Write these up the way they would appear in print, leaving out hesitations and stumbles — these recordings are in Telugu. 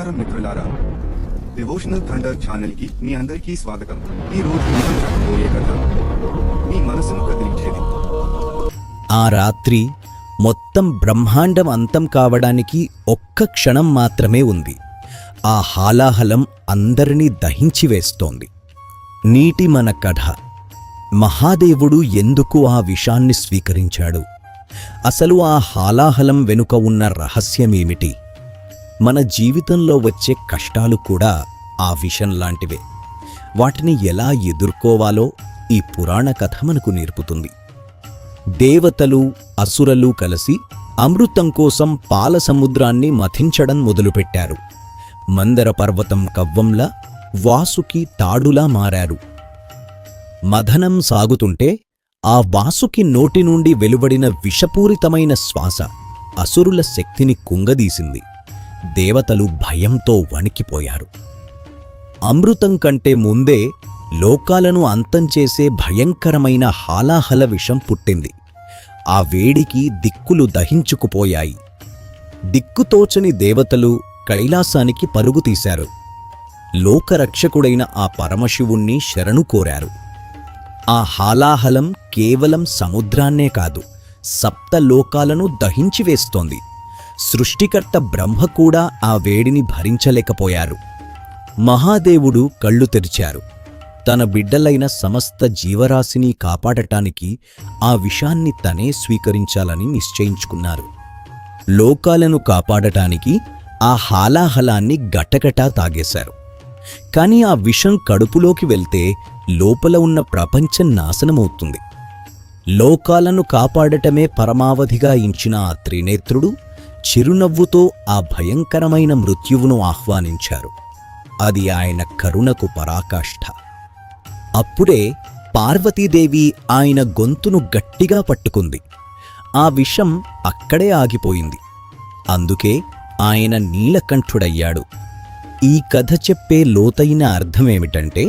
నమస్కారం మిత్రులారా, డివోషనల్ థండర్ ఛానల్ కి మీ అందరికీ స్వాగతం. ఈ రోజు మనం చెప్పబోయే కథ మీ మనసును కదిలించేది. ఆ రాత్రి మొత్తం బ్రహ్మాండం అంతం కావడానికి ఒక్క క్షణం మాత్రమే ఉంది. ఆ హాలాహలం అందరినీ దహించివేస్తోంది. నీటి మన కథ. మహాదేవుడు ఎందుకు ఆ విషాన్ని స్వీకరించాడు? అసలు ఆ హాలాహలం వెనుక ఉన్న రహస్యమేమిటి? మన జీవితంలో వచ్చే కష్టాలు కూడా ఆ విషం లాంటివే. వాటిని ఎలా ఎదుర్కోవాలో ఈ పురాణ కథ మనకు నేర్పుతుంది. దేవతలు, అసురలు కలిసి అమృతం కోసం పాల సముద్రాన్ని మథించడం మొదలుపెట్టారు. మందర పర్వతం కవ్వంలా, వాసుకి తాడులా మారారు. మథనం సాగుతుంటే ఆ వాసుకి నోటి నుండి వెలువడిన విషపూరితమైన శ్వాస అసురుల శక్తిని కుంగదీసింది. దేవతలు భయంతో వణికిపోయారు. అమృతం కంటే ముందే లోకాలను అంతం చేసే భయంకరమైన హాలాహల విషం పుట్టింది. ఆ వేడికి దిక్కులు దహించుకుపోయాయి. దిక్కుతోచని దేవతలు కైలాసానికి పరుగుతీశారు. లోకరక్షకుడైన ఆ పరమశివుణ్ణి శరణు కోరారు. ఆ హాలాహలం కేవలం సముద్రాన్నే కాదు, సప్తలోకాలను దహించివేస్తోంది. సృష్టికర్త బ్రహ్మ కూడా ఆ వేడిని భరించలేకపోయారు. మహాదేవుడు కళ్ళు తెరిచారు. తన బిడ్డలైన సమస్త జీవరాశిని కాపాడటానికి ఆ విషాన్ని తనే స్వీకరించాలని నిశ్చయించుకున్నారు. లోకాలను కాపాడటానికి ఆ హాలాహలాన్ని గటగటా తాగేశారు. కాని ఆ విషం కడుపులోకి వెళ్తే లోపల ఉన్న ప్రపంచం నాశనమవుతుంది. లోకాలను కాపాడటమే పరమావధిగా ఎంచిన ఆ త్రినేత్రుడు చిరునవ్వుతో ఆ భయంకరమైన మృత్యువును ఆహ్వానించారు. అది ఆయన కరుణకు పరాకాష్ఠ. అప్పుడే పార్వతీదేవి ఆయన గొంతును గట్టిగా పట్టుకుంది. ఆ విషం అక్కడే ఆగిపోయింది. అందుకే ఆయన నీలకంఠుడయ్యాడు. ఈ కథ చెప్పే లోతైన అర్థమేమిటంటే,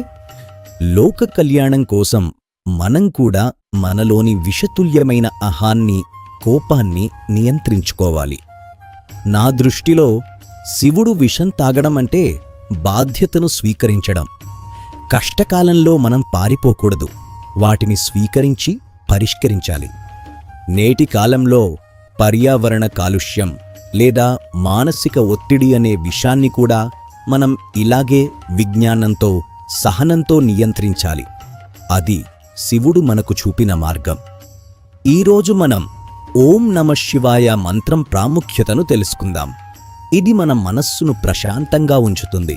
లోక కళ్యాణం కోసం మనం కూడా మనలోని విషతుల్యమైన అహాన్ని, కోపాన్ని నియంత్రించుకోవాలి. నా దృష్టిలో శివుడు విషం తాగడం అంటే బాధ్యతను స్వీకరించడం. కష్టకాలంలో మనం పారిపోకూడదు, వాటిని స్వీకరించి పరిష్కరించాలి. నేటి కాలంలో పర్యావరణ కాలుష్యం లేదా మానసిక ఒత్తిడి అనే విషాన్ని కూడా మనం ఇలాగే విజ్ఞానంతో, సహనంతో నియంత్రించాలి. అది శివుడు మనకు చూపిన మార్గం. ఈరోజు మనం ఓం నమః శివాయ మంత్రం ప్రాముఖ్యతను తెలుసుకుందాం. ఇది మన మనస్సును ప్రశాంతంగా ఉంచుతుంది.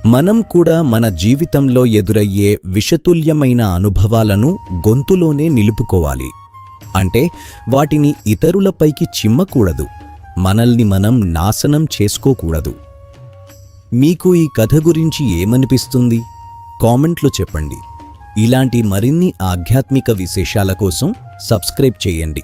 మనం కూడా మన జీవితంలో ఎదురయ్యే విషతుల్యమైన అనుభవాలను గొంతులోనే నిలుపుకోవాలి. అంటే వాటిని ఇతరులపైకి చిమ్మకూడదు, మనల్ని మనం నాశనం చేసుకోకూడదు. మీకు ఈ కథ గురించి ఏమనిపిస్తుంది? కామెంట్లో చెప్పండి. ఇలాంటి మరిన్ని ఆధ్యాత్మిక విశేషాల కోసం సబ్స్క్రైబ్ చేయండి.